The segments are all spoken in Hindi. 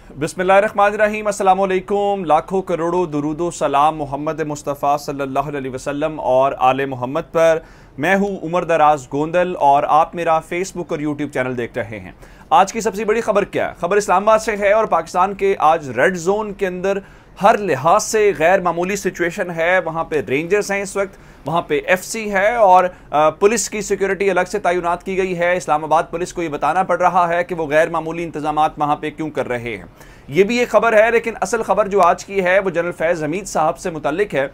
बिस्मिल्लाहिर्रहमानिर्रहीम, अस्सलाम वालेकुम। लाखों करोड़ों दुरूदो सलाम मोहम्मद मुस्तफ़ा सल्लल्लाहु अलैहि वसल्लम और आले मोहम्मद पर। मैं हूँ उमर दराज गोंदल और आप मेरा फेसबुक और यूट्यूब चैनल देख रहे हैं। आज की सबसे बड़ी खबर क्या है? खबर इस्लामाबाद से है और पाकिस्तान के आज रेड जोन के अंदर हर लिहाज से गैर मामूली सिचुएशन है। वहाँ पे रेंजर्स हैं इस वक्त, वहाँ पे एफसी है और पुलिस की सिक्योरिटी अलग से तैनात की गई है। इस्लामाबाद पुलिस को ये बताना पड़ रहा है कि वो गैर मामूली इंतजामात वहाँ पे क्यों कर रहे हैं। ये भी एक खबर है, लेकिन असल खबर जो आज की है वो जनरल फैज़ हमीद साहब से मुतल्लिक है।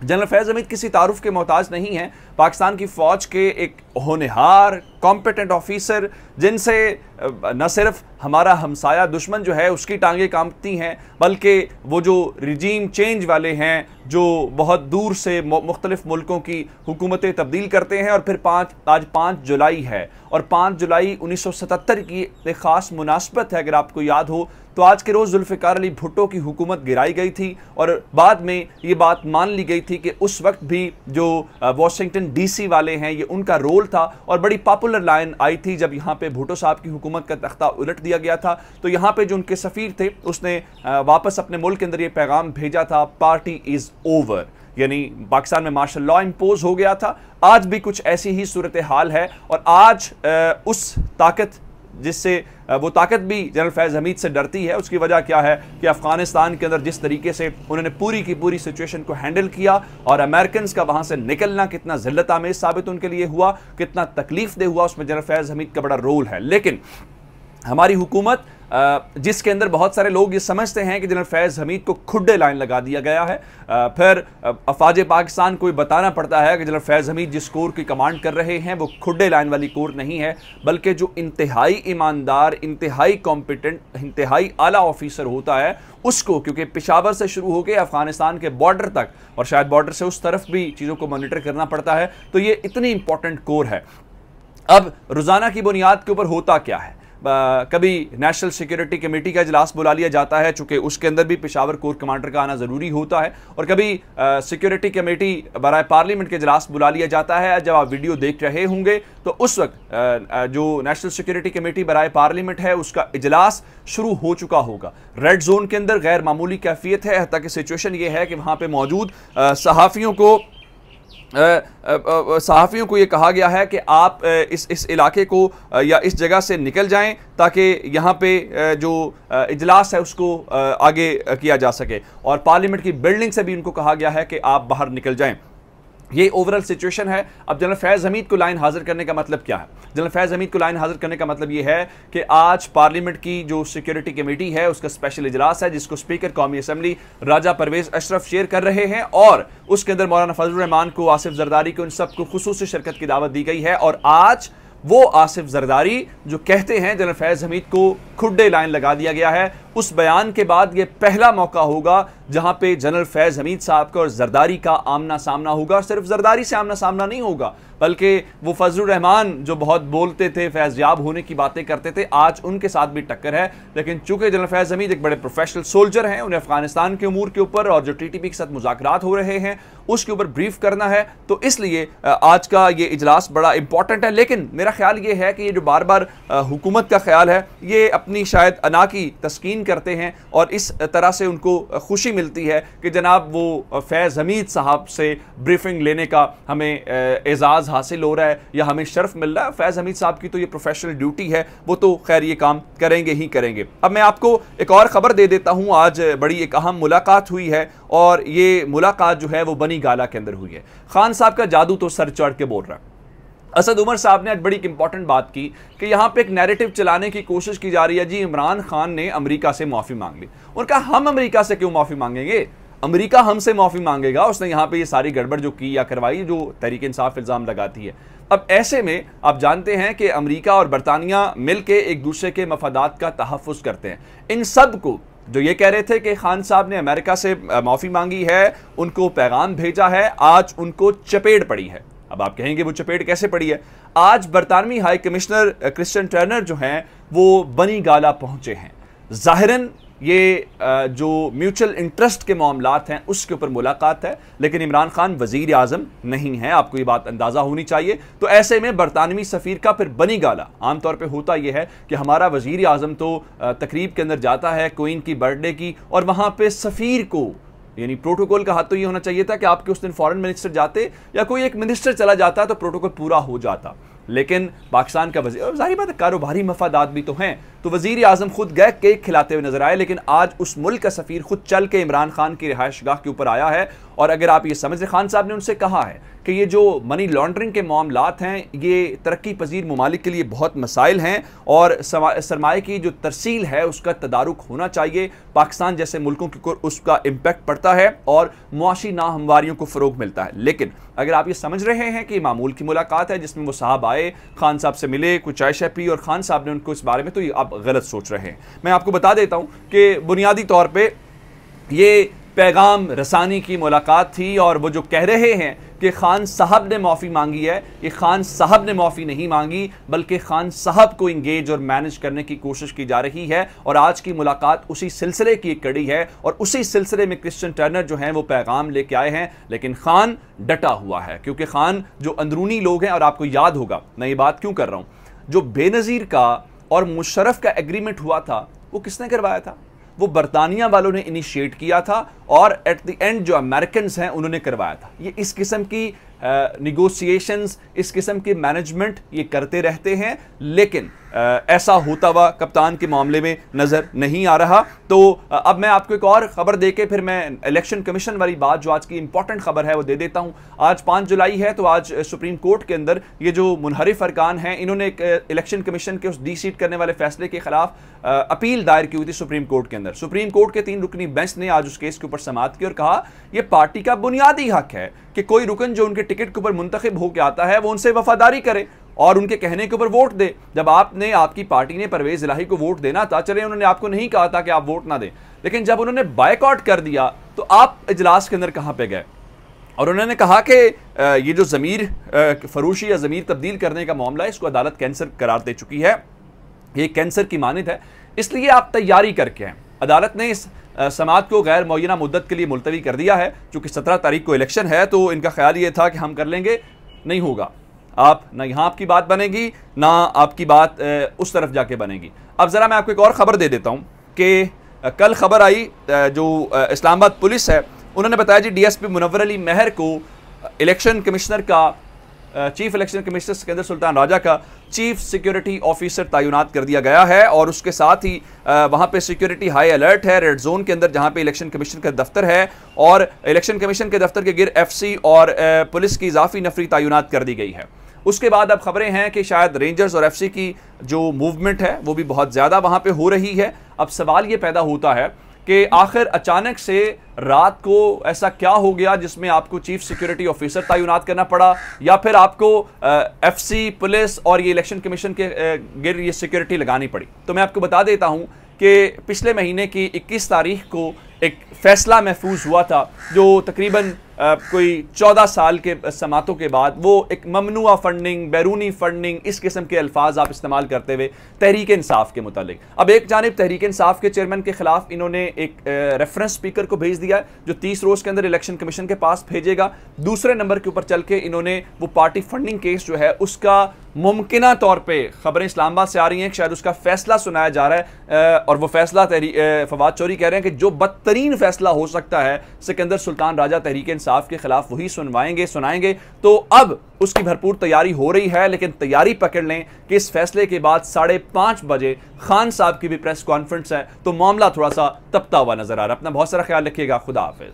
जनरल फैज़ हमीद किसी तारुफ के मोहताज नहीं है। पाकिस्तान की फ़ौज के एक होनहार कॉम्पिटेंट ऑफिसर, जिनसे न सिर्फ हमारा हमसाया दुश्मन जो है उसकी टांगें कांपती हैं, बल्कि वो जो रिजीम चेंज वाले हैं जो बहुत दूर से मुख्तलिफ मुल्कों की हुकूमतें तब्दील करते हैं। और फिर आज 5 जुलाई है और 5 जुलाई 1977 की एक ख़ास मुनासबत है। अगर आपको याद हो तो आज के रोज़ जुल्फ़िकार अली भुट्टो की हुकूमत गिराई गई थी और बाद में ये बात मान ली गई थी कि उस वक्त भी जो वाशिंगटन डीसी वाले हैं ये उनका रोल था। और बड़ी पॉपुलर लाइन आई थी जब यहाँ पे भुट्टो साहब की हुकूमत का तख्ता उलट दिया गया था, तो यहाँ पे जो उनके सफ़ीर थे उसने वापस अपने मुल्क के अंदर ये पैगाम भेजा था, पार्टी इज़ ओवर, यानी पाकिस्तान में मार्शल लॉ इम्पोज हो गया था। आज भी कुछ ऐसी ही सूरत हाल है और आज उस ताकत जिससे वो ताकत भी जनरल फैज़ हमीद से डरती है, उसकी वजह क्या है कि अफगानिस्तान के अंदर जिस तरीके से उन्होंने पूरी की पूरी सिचुएशन को हैंडल किया और अमेरिकन का वहाँ से निकलना कितना ज़िल्लत आमेज़ साबित उनके लिए हुआ, कितना तकलीफ दे हुआ, उसमें जनरल फैज़ हमीद का बड़ा रोल है। लेकिन हमारी हुकूमत जिसके अंदर बहुत सारे लोग ये समझते हैं कि जनरल फैज़ हमीद को खुड्डे लाइन लगा दिया गया है, फिर अफवाज पाकिस्तान को बताना पड़ता है कि जनरल फैज़ हमीद जिस कोर की कमांड कर रहे हैं वो खुड्डे लाइन वाली कोर नहीं है, बल्कि जो इंतहाई ईमानदार, इंतहाई कॉम्पिटेंट, इंतहाई आला ऑफिसर होता है उसको, क्योंकि पेशावर से शुरू होकर अफगानिस्तान के बॉर्डर तक और शायद बॉर्डर से उस तरफ भी चीज़ों को मॉनिटर करना पड़ता है, तो ये इतनी इंपॉर्टेंट कोर है। अब रोज़ाना की बुनियाद के ऊपर होता क्या है, कभी नेशनल सिक्योरिटी कमेटी का इजलास बुला लिया जाता है, चूंकि उसके अंदर भी पेशावर कोर कमांडर का आना ज़रूरी होता है, और कभी सिक्योरिटी कमेटी बराए पार्लियामेंट के इजलास बुला लिया जाता है। जब आप वीडियो देख रहे होंगे तो उस वक्त जो नेशनल सिक्योरिटी कमेटी बराए पार्लियामेंट है उसका इजलास शुरू हो चुका होगा। रेड जोन के अंदर गैर मामूली कैफियत है, हत्ता कि सिचुएशन ये है कि वहाँ पर मौजूद सहाफ़ियों को ये कहा गया है कि आप इस इलाके को या इस जगह से निकल जाएं ताकि यहाँ पे जो इजलास है उसको आगे किया जा सके, और पार्लियामेंट की बिल्डिंग से भी उनको कहा गया है कि आप बाहर निकल जाएं। ये ओवरऑल सिचुएशन है। अब जनरल फैज़ हमीद को लाइन हाजिर करने का मतलब क्या है? जनरल फैज़ हमीद को लाइन हाजिर करने का मतलब ये है कि आज पार्लियामेंट की जो सिक्योरिटी कमेटी है उसका स्पेशल इजलास है, जिसको स्पीकर कौमी असम्बली राजा परवेज़ अशरफ शेयर कर रहे हैं, और उसके अंदर मौलाना फजलुर रहमान को, आसिफ जरदारी को, इन सबको खुसूसी शिरकत की दावत दी गई है। और आज वो आसिफ जरदारी जो कहते हैं जनरल फैज़ हमीद को खुड्डे लाइन लगा दिया गया है, उस बयान के बाद ये पहला मौका होगा जहां पे जनरल फैज़ हमीद साहब का और जरदारी का आमना सामना होगा। सिर्फ जरदारी से आमना सामना नहीं होगा, बल्कि वो फजलुर रहमान जो बहुत बोलते थे, फैज़याब होने की बातें करते थे, आज उनके साथ भी टक्कर है। लेकिन चूंकि जनरल फैज़ हमीद एक बड़े प्रोफेशनल सोल्जर हैं, उन्हें अफगानिस्तान के उमूर के ऊपर और जो टीटीपी के साथ मुज़ाकरात हो रहे हैं उसके ऊपर ब्रीफ करना है, तो इसलिए आज का ये इजलास बड़ा इंपॉर्टेंट है। लेकिन मेरा ख्याल ये है कि ये जो बार बार हुकूमत का ख्याल है ये अपनी शायद अना की तस्कीन करते हैं और इस तरह से उनको खुशी मिलती है कि जनाब वो फैज़ हमीद साहब से ब्रीफिंग लेने का हमें एजाज़ हासिल हो रहा है या हमें शर्फ मिल रहा है। फैज़ हमीद साहब की तो ये प्रोफेशनल ड्यूटी है, वो तो खैर ये काम करेंगे ही करेंगे। अब मैं आपको एक और ख़बर दे देता हूँ। आज बड़ी एक अहम मुलाकात हुई है और ये मुलाकात जो है वो बनी गाला के अंदर हुई है। खान साहब का जादू तो सर चढ़ के बोल रहा है। असद उमर साहब ने आज बड़ी इंपॉर्टेंट बात की कि यहाँ पे एक नैरेटिव चलाने की कोशिश की जा रही है, जी इमरान खान ने अमेरिका से माफ़ी मांग ली। उनका हम अमेरिका से क्यों माफ़ी मांगेंगे, अमेरिका हमसे माफ़ी मांगेगा, उसने यहाँ पे ये सारी गड़बड़ जो की या करवाई जो तहरीक इंसाफ इल्ज़ाम लगाती है। अब ऐसे में आप जानते हैं कि अमेरिका और बरतानिया मिल के एक दूसरे के मफादात का तहफ़्फ़ुज़ करते हैं। इन सब को जो ये कह रहे थे कि खान साहब ने अमेरिका से माफ़ी मांगी है, उनको पैगाम भेजा है, आज उनको चपेट पड़ी है। अब आप कहेंगे वो चपेट कैसे पड़ी है? आज बरतानवी हाई कमिश्नर क्रिश्चियन टर्नर जो हैं वो बनी गाला पहुंचे हैं। ज़ाहिरन ये जो म्यूचुअल इंटरेस्ट के मामलात हैं उसके ऊपर मुलाकात है, लेकिन इमरान खान वज़ीर आज़म नहीं है, आपको ये बात अंदाज़ा होनी चाहिए। तो ऐसे में बरतानवी सफ़ीर का फिर बनी गाला आमतौर पे होता यह है कि हमारा वज़ीर आज़म तो तकरीब के अंदर जाता है क्वीन की बर्थडे की, और वहाँ पर सफ़ीर को, यानी प्रोटोकॉल का हाथ तो ये होना चाहिए था कि आपके उस दिन फॉरेन मिनिस्टर जाते या कोई एक मिनिस्टर चला जाता तो प्रोटोकॉल पूरा हो जाता, लेकिन पाकिस्तान का वज़ीर, जाहिर बात है कारोबारी मफादात भी तो हैं, तो वज़ीर आज़म खुद गए केक खिलाते हुए नजर आए, लेकिन आज उस मुल्क का सफ़ीर खुद चल के इमरान खान की रिहाइशगाह के ऊपर आया है। और अगर आप ये समझ रहे, खान साहब ने उनसे कहा है कि ये जो मनी लॉन्ड्रिंग के मामलात हैं ये तरक्की पजीर ममालिक के लिए बहुत मसाइल हैं और सरमाए की जो तरसील है उसका तदारुक होना चाहिए। पाकिस्तान जैसे मुल्कों के ऊपर उसका इम्पैक्ट पड़ता है और मुआशी नाहमवारियों को फ़रोग मिलता है। लेकिन अगर आप ये समझ रहे हैं कि मामूल की मुलाकात है जिसमें वो साहब आए, खान साहब से मिले, कुछ चाय शाय पी और खान साहब ने उनको इस बारे में, तो ये आप गलत सोच रहे हैं। मैं आपको बता देता हूँ कि बुनियादी तौर पर ये पैगाम रसानी की मुलाकात थी, और वो जो कह रहे हैं कि खान साहब ने माफ़ी मांगी है, ये खान साहब ने माफ़ी नहीं मांगी, बल्कि खान साहब को इंगेज और मैनेज करने की कोशिश की जा रही है। और आज की मुलाकात उसी सिलसिले की एक कड़ी है, और उसी सिलसिले में क्रिश्चियन टर्नर जो हैं वो पैगाम लेके आए हैं, लेकिन खान डटा हुआ है, क्योंकि खान जो अंदरूनी लोग हैं, और आपको याद होगा मैं ये बात क्यों कर रहा हूँ, जो बेनज़ीर का और मुशर्रफ का एग्रीमेंट हुआ था वो किसने करवाया था? वो बरतानिया वालों ने इनिशिएट किया था, और एट द एंड जो अमेरिकन हैं उन्होंने करवाया था। ये इस किस्म की निगोशिएशंस, इस किस्म के मैनेजमेंट ये करते रहते हैं, लेकिन ऐसा होता हुआ कप्तान के मामले में नज़र नहीं आ रहा। तो अब मैं आपको एक और ख़बर देके फिर मैं इलेक्शन कमीशन वाली बात जो आज की इंपॉर्टेंट खबर है वो दे देता हूँ। आज 5 जुलाई है, तो आज सुप्रीम कोर्ट के अंदर ये जो मुनहरिफ अरकान हैं इन्होंने एक इलेक्शन कमीशन के उस डी-सीट करने वाले फैसले के खिलाफ अपील दायर की हुई थी सुप्रीम कोर्ट के अंदर। सुप्रीम कोर्ट के 3 रुकनी बेंच ने आज उस केस के ऊपर समाअत की और कहा यह पार्टी का बुनियादी हक है कि कोई रुकन जो उनके टिकट के ऊपर मुंतखब होकर आता है वो उनसे वफादारी करे और उनके कहने के ऊपर वोट दे। जब आपकी पार्टी ने परवेज इलाही को वोट देना था, चले उन्होंने आपको नहीं कहा था कि आप वोट ना दें, लेकिन जब उन्होंने बायकॉट कर दिया तो आप इजलास के अंदर कहां पे गए? और उन्होंने कहा कि ये जो ज़मीर फरोशी या ज़मीर तब्दील करने का मामला है इसको अदालत कैंसर करार दे चुकी है, ये कैंसर की मानिद है, इसलिए आप तैयारी करके हैं। अदालत ने इस समाअत को गैर मुअय्यना मुद्दत के लिए मुलतवी कर दिया है। चूँकि 17 तारीख को इलेक्शन है तो इनका ख्याल ये था कि हम कर लेंगे, नहीं होगा। आप ना यहाँ आपकी बात बनेगी ना आपकी बात उस तरफ जाके बनेगी। अब ज़रा मैं आपको एक और ख़बर दे देता हूँ कि कल ख़बर आई जो इस्लामाबाद पुलिस है उन्होंने बताया जी डीएसपी मुनव्वर अली महर को इलेक्शन कमिश्नर का, chief election commissioner Sikandar Sultan Raja का चीफ सिक्योरिटी ऑफिसर तैनात कर दिया गया है। और उसके साथ ही वहाँ पे सिक्योरिटी हाई अलर्ट है रेड जोन के अंदर जहाँ पे इलेक्शन कमीशन का दफ्तर है, और इलेक्शन कमीशन के दफ्तर के गिर एफसी और पुलिस की इजाफी नफरी तैनात कर दी गई है। उसके बाद अब खबरें हैं कि शायद रेंजर्स और एफसी की जो मूवमेंट है वो भी बहुत ज़्यादा वहाँ पे हो रही है। अब सवाल ये पैदा होता है कि आखिर अचानक से रात को ऐसा क्या हो गया जिसमें आपको चीफ सिक्योरिटी ऑफिसर तैनात करना पड़ा, या फिर आपको एफसी, पुलिस और ये इलेक्शन कमीशन के गिर ये सिक्योरिटी लगानी पड़ी। तो मैं आपको बता देता हूं कि पिछले महीने की 21 तारीख को एक फैसला महफूज हुआ था जो तकरीबन कोई 14 साल के समातों के बाद वो एक ममनुआ फंडिंग, बैरूनी फंडिंग, इस किस्म के अल्फाज आप इस्तेमाल करते हुए तहरीक इंसाफ के मुतालिक अब एक जानिब तहरीक इंसाफ के चेयरमैन के खिलाफ इन्होंने एक रेफरेंस स्पीकर को भेज दिया जो 30 रोज के अंदर इलेक्शन कमीशन के पास भेजेगा। दूसरे नंबर के ऊपर चल के इन्होंने वो पार्टी फंडिंग केस जो है उसका मुमकिना तौर पे खबरें इस्लामाबाद से आ रही हैं कि शायद उसका फैसला सुनाया जा रहा है, और वो फैसला फवाद चौधरी कह रहे हैं कि जो बदतरीन फैसला हो सकता है सिकंदर सुल्तान राजा तहरीक इंसाफ के खिलाफ वही सुनाएंगे। तो अब उसकी भरपूर तैयारी हो रही है, लेकिन तैयारी पकड़ लें कि इस फैसले के बाद 5:30 बजे खान साहब की भी प्रेस कॉन्फ्रेंस है, तो मामला थोड़ा सा तपता हुआ नजर आ रहा है। अपना बहुत सारा ख्याल रखिएगा। खुदा हाफिज।